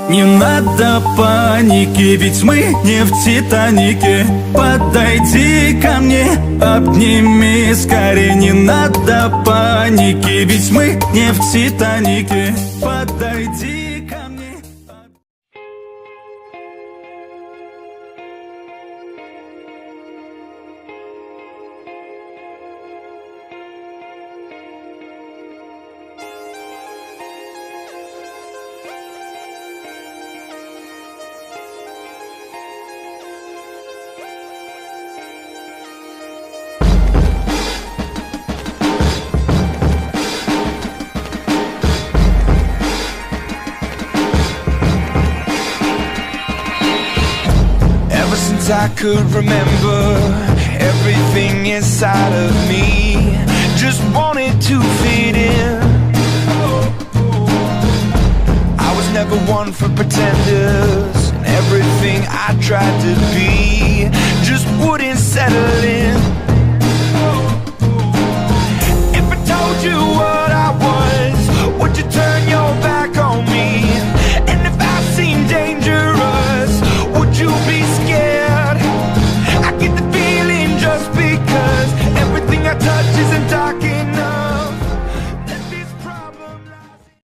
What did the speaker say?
Не надо паники, ведь мы не в Титанике. Подойди ко мне, обними скорее. Не надо паники, ведь мы не в Титанике. Подойди ко мне. Since I could remember, everything inside of me just wanted to fit in. I was never one for pretenders, and everything I tried to be